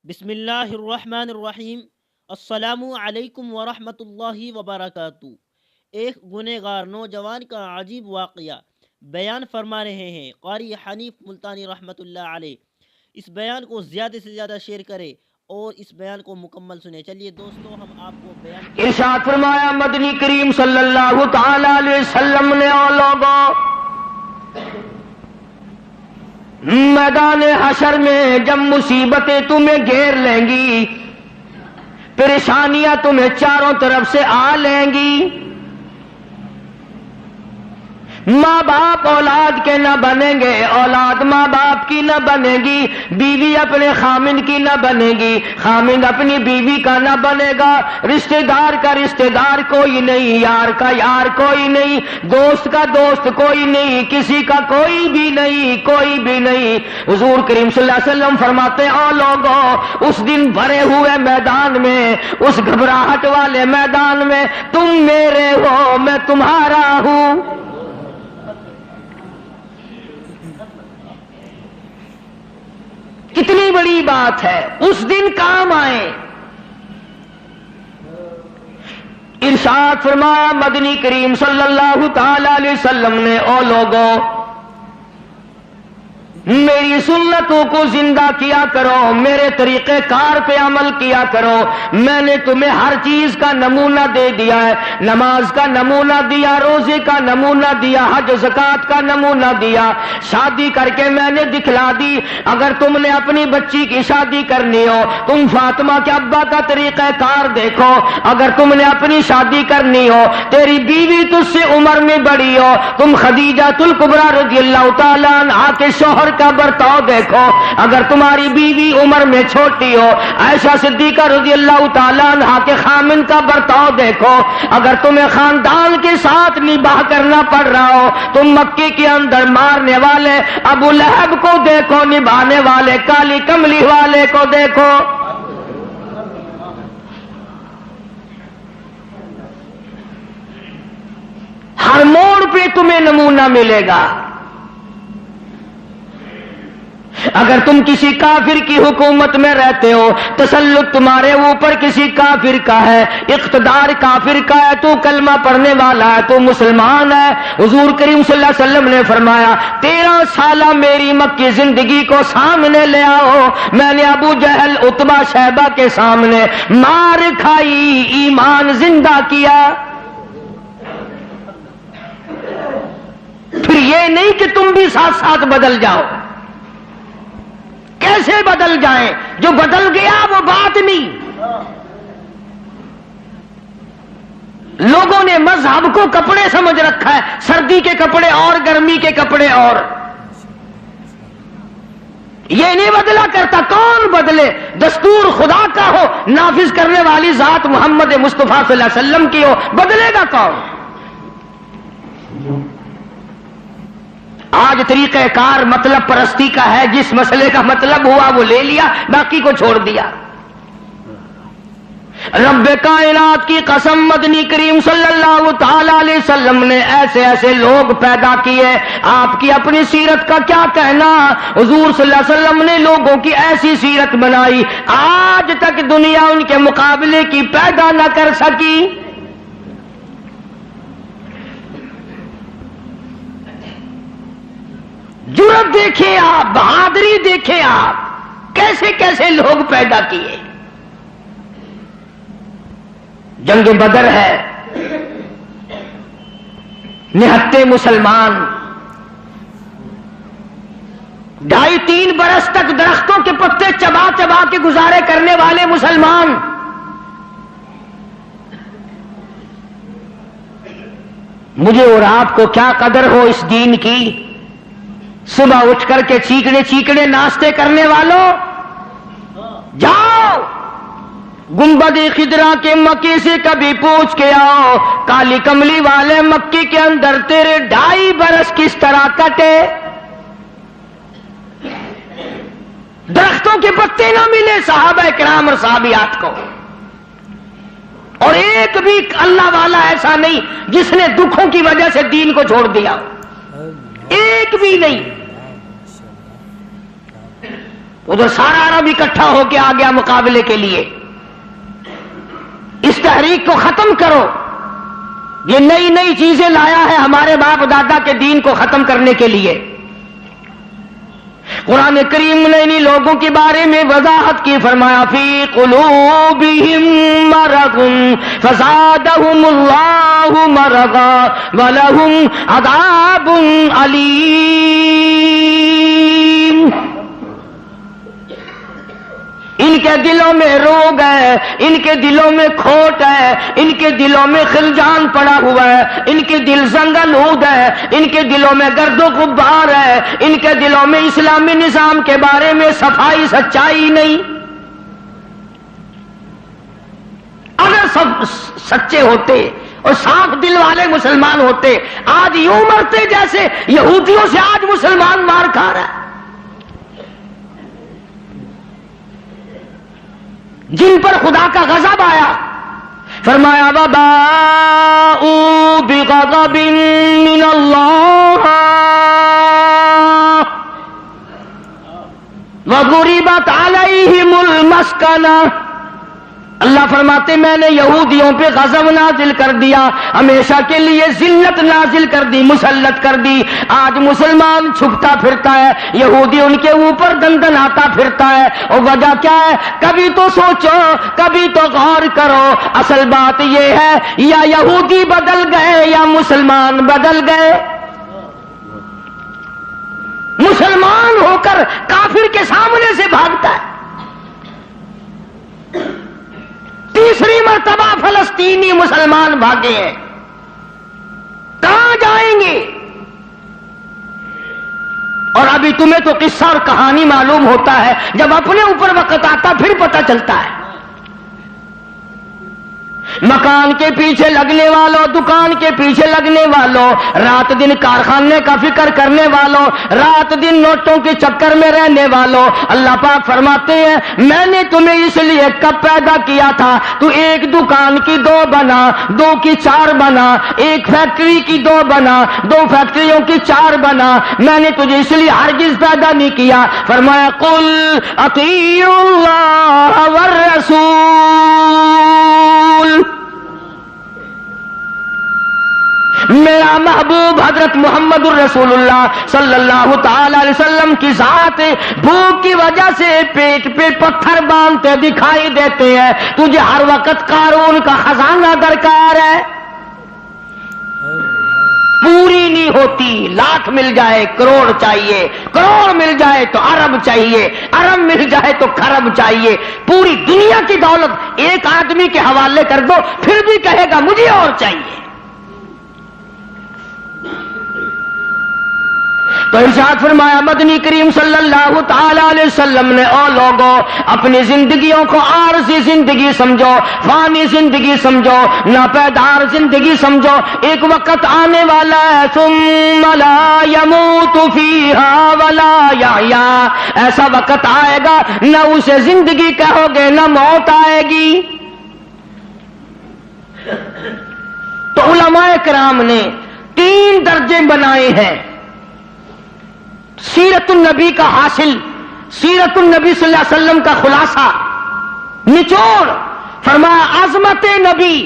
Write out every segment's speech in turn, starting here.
بسم اللہ الرحمن الرحیم۔ السلام علیکم ورحمۃ اللہ وبرکاتہ۔ ایک گنہگار نوجوان کا عجیب واقعہ بیان فرما رہے ہیں قاری حنیف ملتانی رحمۃ اللہ علیہ۔ اس بیان کو زیادہ سے زیادہ شیئر کریں اور اس بیان کو مکمل سنیں۔ چلیے دوستو، ہم آپ کو بیان ارشاد فرمایا مدنی کریم صلی اللہ تعالی علیہ وسلم نے، او لوگوں، میدان حشر میں جب مصیبتیں تمہیں گھیر لیں گی، پریشانیاں تمہیں چاروں طرف سے آ لیں گی، ماں باپ اولاد کے نہ بنیں گے، اولاد ماں باپ کی نہ بنے گی، بیوی اپنے خامند کی نہ بنے گی، خامند اپنی بیوی کا نہ بنے گا، رشتہ دار کا رشتہ دار کوئی نہیں، یار کا یار کوئی نہیں، دوست کا دوست کوئی نہیں، کسی کا کوئی بھی نہیں، کوئی بھی نہیں۔ حضور کریم صلی اللہ علیہ وسلم فرماتے ہیں، او لوگوں، اس دن بھرے ہوئے میدان میں، اس گھبراہٹ والے میدان میں تم میرے ہو، میں تمہارا ہوں۔ کتنی بڑی بات ہے، اس دن کام آئے۔ ارشاد فرمایا مدنی کریم صلی اللہ تعالی علیہ وسلم نے، او لوگوں، میری سنتوں کو زندہ کیا کرو، میرے طریقہ کار پہ عمل کیا کرو۔ میں نے تمہیں ہر چیز کا نمونہ دے دیا ہے، نماز کا نمونہ دیا، روزے کا نمونہ دیا، حج زکات کا نمونہ دیا، شادی کر کے میں نے دکھلا دی۔ اگر تم نے اپنی بچی کی شادی کرنی ہو، تم فاطمہ کے ابا کا طریقہ کار دیکھو۔ اگر تم نے اپنی شادی کرنی ہو، تیری بیوی تجھ سے عمر میں بڑی ہو، تم خدیجہ الکبریٰ رضی اللہ تعالیٰ عنہا کے شوہر کا برتاؤ دیکھو۔ اگر تمہاری بیوی عمر میں چھوٹی ہو، عائشہ صدیقہ رضی اللہ تعالیٰ عنہا کے خامن کا برتاؤ دیکھو۔ اگر تمہیں خاندان کے ساتھ نباہ کرنا پڑ رہا ہو، تم مکے کے اندر مارنے والے ابو لہب کو دیکھو، نبھانے والے کالی کملی والے کو دیکھو۔ ہر موڑ پہ تمہیں نمونہ ملے گا۔ اگر تم کسی کافر کی حکومت میں رہتے ہو، تسلط تمہارے اوپر کسی کافر کا ہے، اقتدار کافر کا ہے، تو کلمہ پڑھنے والا ہے، تو مسلمان ہے، حضور کریم صلی اللہ علیہ وسلم نے فرمایا 13 سالہ میری مکی زندگی کو سامنے لے آؤ، میں نے ابو جہل عتبہ شیبہ کے سامنے مار کھائی، ایمان زندہ کیا۔ پھر یہ نہیں کہ تم بھی ساتھ ساتھ بدل جاؤ۔ کیسے بدل جائیں؟ جو بدل گیا وہ بات نہیں۔ لوگوں نے مذہب کو کپڑے سمجھ رکھا ہے، سردی کے کپڑے اور گرمی کے کپڑے اور۔ یہ نہیں بدلا کرتا، کون بدلے؟ دستور خدا کا ہو، نافذ کرنے والی ذات محمد مصطفیٰ صلی اللہ علیہ وسلم کی ہو، بدلے گا کون؟ آج طریقہ کار مطلب پرستی کا ہے، جس مسئلے کا مطلب ہوا وہ لے لیا، باقی کو چھوڑ دیا۔ رب کائنات کی قسم، مدنی کریم صلی اللہ تعالی علیہ وسلم نے ایسے ایسے لوگ پیدا کیے۔ آپ کی اپنی سیرت کا کیا کہنا؟ حضور صلی اللہ علیہ وسلم نے لوگوں کی ایسی سیرت بنائی، آج تک دنیا ان کے مقابلے کی پیدا نہ کر سکی۔ جرأت دیکھیں آپ، بہادری دیکھیں آپ، کیسے کیسے لوگ پیدا کیے۔ جنگ بدر ہے، نہتے مسلمان 2.5-3 برس تک درختوں کے پتے چبا چبا کے گزارے کرنے والے مسلمان، مجھے اور آپ کو کیا قدر ہو اس دین کی۔ صبح اٹھ کر کے چیکنے چیکنے ناشتے کرنے والوں، جاؤ گنبد خضرا کے مکے سے کبھی پوچھ کے آؤ، کالی کملی والے مکے کے اندر تیرے 2.5 برس کس طرح کٹے۔ درختوں کے پتے نہ ملے صحابہ کرام اور صحابیات کو، اور ایک بھی اللہ والا ایسا نہیں جس نے دکھوں کی وجہ سے دین کو چھوڑ دیا، 1 بھی نہیں۔ وہ تو سارا عرب اکٹھا ہو کے آ گیا مقابلے کے لیے. اس تحریک کو ختم کرو. یہ نئی نئی چیزیں لایا ہے ہمارے باپ دادا کے دین کو ختم کرنے کے لیے. قرآن کریم نے انہی لوگوں کے بارے میں وضاحت کی, فرمایا فی قلوبہم مرض فزادہم اللہ مرضا ولہم عذاب علیم. ان کے دلوں میں روگ ہے, ان کے دلوں میں کھوٹ ہے, ان کے دلوں میں خلجان پڑا ہوا ہے, ان کے دل زنگلود ہے, ان کے دلوں میں گرد و غبار ہے, ان کے دلوں میں اسلامی نظام کے بارے میں صفائی سچائی نہیں. اگر سب سچے ہوتے اور صاف دل والے مسلمان ہوتے, آج یوں مرتے جیسے یہودیوں سے آج مسلمان مار کھا رہا ہے, جن پر خدا کا غضب آیا. فرمایا وباءوا بغضب من اللہ وضربت علیہم المسکنہ. اللہ فرماتے میں نے یہودیوں پہ غضب نازل کر دیا, ہمیشہ کے لیے ذلت نازل کر دی, مسلط کر دی. آج مسلمان چھپتا پھرتا ہے, یہودی ان کے اوپر دندن آتا پھرتا ہے. اور وجہ کیا ہے؟ کبھی تو سوچو, کبھی تو غور کرو. اصل بات یہ ہے یا یہودی بدل گئے یا مسلمان بدل گئے. مسلمان ہو کر کافر کے سامنے سے بھاگتا ہے. تیسری مرتبہ فلسطینی مسلمان بھاگے ہیں, کہاں جائیں گے؟ اور ابھی تمہیں تو قصہ اور کہانی معلوم ہوتا ہے, جب اپنے اوپر وقت آتا پھر پتہ چلتا ہے. مکان کے پیچھے لگنے والوں, دکان کے پیچھے لگنے والوں, رات دن کارخانے کا فکر کرنے والوں, رات دن نوٹوں کے چکر میں رہنے والوں, اللہ پاک فرماتے ہیں میں نے تمہیں اس لیے کب پیدا کیا تھا, تو ایک دکان کی 2 بنا, 2 کی 4 بنا, ایک فیکٹری کی 2 بنا, 2 فیکٹریوں کی 4 بنا. میں نے تجھے اس لیے ہرگز پیدا نہیں کیا. فرمایا قل اطیعوا اللہ والرسول, میرا محبوب حضرت محمد الرسول اللہ صلی اللہ تعالی علیہ وسلم کی ذات بھوک کی وجہ سے پیٹ پہ پتھر باندھتے دکھائی دیتے ہیں. تجھے ہر وقت قارون کا خزانہ درکار ہے, پوری نہیں ہوتی. لاکھ مل جائے کروڑ چاہیے, کروڑ مل جائے تو ارب چاہیے, ارب مل جائے تو خرب چاہیے. پوری دنیا کی دولت ایک آدمی کے حوالے کر دو پھر بھی کہے گا مجھے اور چاہیے. تو ارشاد فرمایا مدنی کریم صلی اللہ تعالی علیہ وسلم نے, او لوگوں اپنی زندگیوں کو عارضی زندگی سمجھو, فانی زندگی سمجھو, ناپیدار زندگی سمجھو. ایک وقت آنے والا ہے ثم لا يموت فيها ولا يحيا, ایسا وقت آئے گا نہ اسے زندگی کہو گے نہ موت آئے گی. تو علماء کرام نے 3 درجے بنائے ہیں سیرت النبی کا حاصل, سیرت النبی صلی اللہ علیہ وسلم کا خلاصہ, نچوڑ. فرمایا عظمت نبی,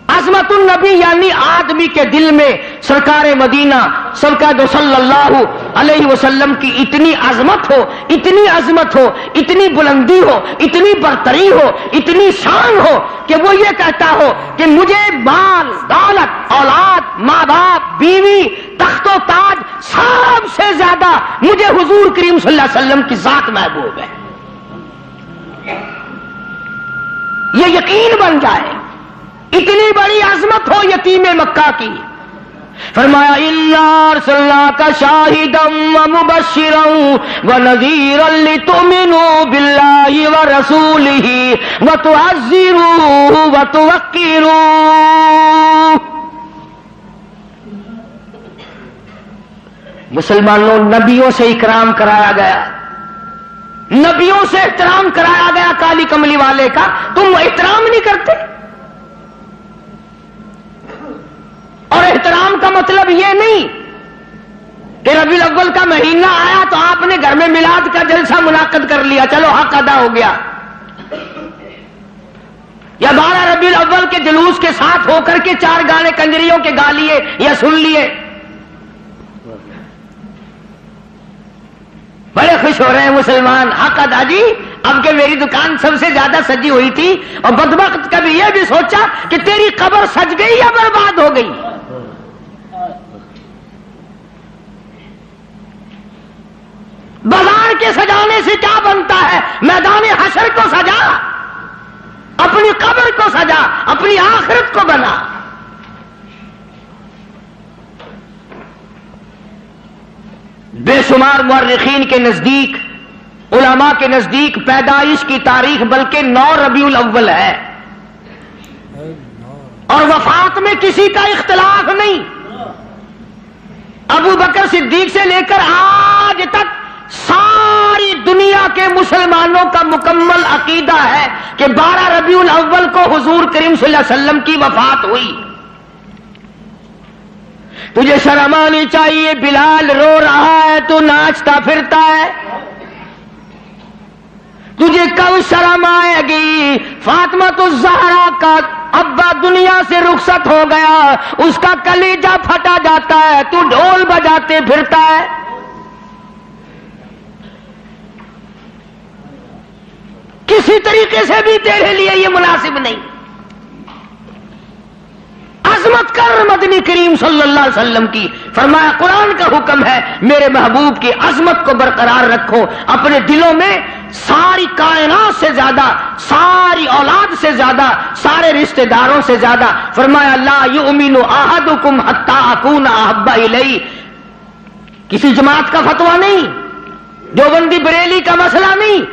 عظمت النبی یعنی آدمی کے دل میں سرکار مدینہ سرکار صلی اللہ علیہ وسلم کی اتنی عظمت ہو, اتنی عظمت ہو, اتنی بلندی ہو, اتنی برتری ہو, اتنی شان ہو کہ وہ یہ کہتا ہو کہ مجھے مال دولت اولاد ماں باپ بیوی تخت و تاج سب سے زیادہ مجھے حضور کریم صلی اللہ علیہ وسلم کی ذات محبوب ہے. یہ یقین بن جائے. اتنی بڑی عظمت ہو یتیم مکہ کی. فرمایا اِنَّا أَرْسَلْنَاكَ شَاهِدًا وَمُبَشِّرًا وَنَذِيرًا لِتُؤْمِنُوا بِاللَّهِ وَرَسُولِهِ وَتُعَزِّرُوهُ وَتُوَقِّرُوهُ. مسلمانوں نبیوں سے اکرام کرایا گیا, نبیوں سے احترام کرایا گیا. کالی کملی والے کا تم احترام نہیں کرتے. اور احترام کا مطلب یہ نہیں کہ ربیع الاول کا مہینہ آیا تو آپ نے گھر میں میلاد کا جلسہ منعقد کر لیا، چلو حق ادا ہو گیا، یا 12 ربیع الاول کے جلوس کے ساتھ ہو کر کے 4 گانے کنجریوں کے گا لیے یا سن لیے، بڑے خوش ہو رہے ہیں مسلمان، حق ادا جی، اب کہ میری دکان سب سے زیادہ سجی ہوئی تھی، اور بدبخت کبھی یہ بھی سوچا کہ تیری قبر سج گئی یا برباد ہو گئی۔ بازار کے سجانے سے کیا بنتا ہے، میدان حشر کو سجا، اپنی قبر کو سجا، اپنی آخرت کو بنا۔ بے شمار مورخین کے نزدیک، علماء کے نزدیک پیدائش کی تاریخ بلکہ 9 ربیع الاول ہے، اور وفات میں کسی کا اختلاف نہیں۔ ابو بکر صدیق سے لے کر آج تک ساری دنیا کے مسلمانوں کا مکمل عقیدہ ہے کہ 12 ربیع الاول کو حضور کریم صلی اللہ علیہ وسلم کی وفات ہوئی۔ تجھے شرم آنی چاہیے، بلال رو رہا ہے تو ناچتا پھرتا ہے، تجھے کب شرم آئے گی؟ فاطمہ الزہرا کا ابا دنیا سے رخصت ہو گیا، اس کا کلیجہ پھٹا جاتا ہے، تو ڈھول بجاتے پھرتا ہے۔ کسی طریقے سے بھی تیرے لیے یہ مناسب نہیں۔ عظمت کر مدنی کریم صلی اللہ علیہ وسلم کی، فرمایا قرآن کا حکم ہے میرے محبوب کی عظمت کو برقرار رکھو اپنے دلوں میں، ساری کائنات سے زیادہ، ساری اولاد سے زیادہ، سارے رشتہ داروں سے زیادہ۔ فرمایا لا یؤمن احدکم حتی اکون احب الیہ، کسی جماعت کا فتویٰ نہیں، دیوبندی بریلی کا مسئلہ نہیں،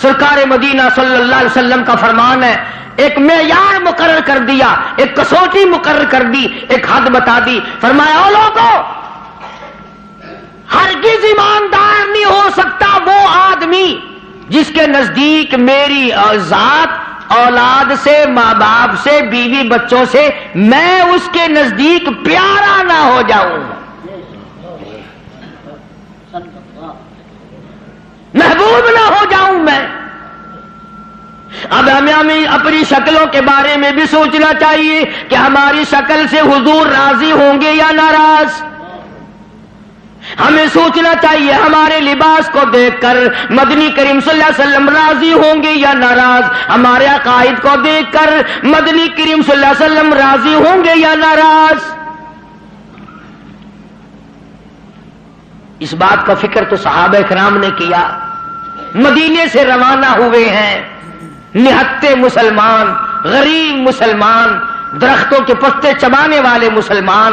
سرکار مدینہ صلی اللہ علیہ وسلم کا فرمان ہے۔ ایک معیار مقرر کر دیا، ایک کسوٹی مقرر کر دی، ایک حد بتا دی، فرمایا او لوگوں، ہرگز ایماندار نہیں ہو سکتا وہ آدمی جس کے نزدیک میری ذات، اولاد سے، ماں باپ سے، بیوی بچوں سے میں اس کے نزدیک پیارا نہ ہو جاؤں، محبوب نہ ہو جاؤں میں۔ اب ہمیں اپنی شکلوں کے بارے میں بھی سوچنا چاہیے کہ ہماری شکل سے حضور راضی ہوں گے یا ناراض۔ ہمیں سوچنا چاہیے ہمارے لباس کو دیکھ کر مدنی کریم صلی اللہ علیہ وسلم راضی ہوں گے یا ناراض، ہمارے عقائد کو دیکھ کر مدنی کریم صلی اللہ علیہ وسلم راضی ہوں گے یا ناراض۔ اس بات کا فکر تو صحابہ کرام نے کیا، مدینے سے روانہ ہوئے ہیں نہتے مسلمان، غریب مسلمان، درختوں کے پتے چبانے والے مسلمان۔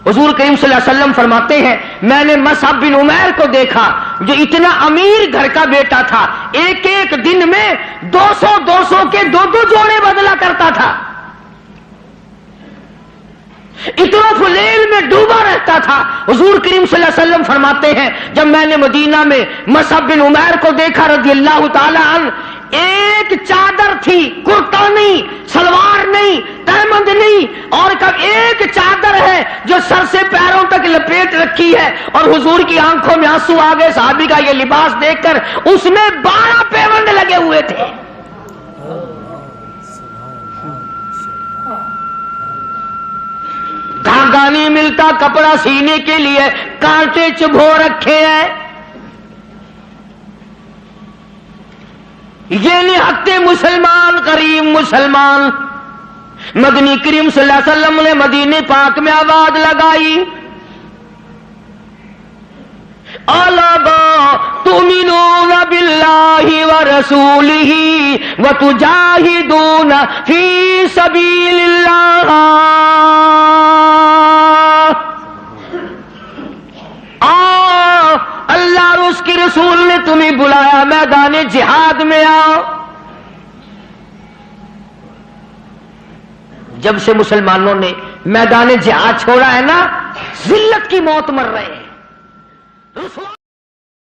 حضور کریم صلی اللہ علیہ وسلم فرماتے ہیں میں نے مصعب بن عمیر کو دیکھا جو اتنا امیر گھر کا بیٹا تھا، ایک ایک دن میں 200 کے 2 جوڑے بدلا کرتا تھا، اتنا فلیل میں ڈوبا رہتا تھا۔ حضور کریم صلی اللہ علیہ وسلم فرماتے ہیں جب میں نے مدینہ میں مصعب بن عمیر کو دیکھا رضی اللہ تعالی عنہ، ایک چادر تھی، کرتا نہیں، سلوار نہیں، تہمند نہیں، اور کب ایک چادر ہے جو سر سے پیروں تک لپیٹ رکھی ہے، اور حضور کی آنکھوں میں آنسو آ گئے صحابی کا یہ لباس دیکھ کر، اس میں 12 پیوند لگے ہوئے تھے۔ دھاگا نہیں ملتا کپڑا سینے کے لیے، کانٹے چبھو رکھے ہیں۔ یہ نہتے مسلمان، غریب مسلمان۔ مدنی کریم صلی اللہ علیہ وسلم نے مدینے پاک میں آواز لگائی اَلَا تُؤْمِنُونَ بِاللَّهِ وَرَسُولِهِ وَتُجَاهِدُونَ فِي سَبِيلِ اللَّهِ، اللہ اور اس کے رسول نے تمہیں بلایا، میدان جہاد میں آؤ۔ جب سے مسلمانوں نے میدان جہاد چھوڑا ہے نا، ذلت کی موت مر رہے ہیں۔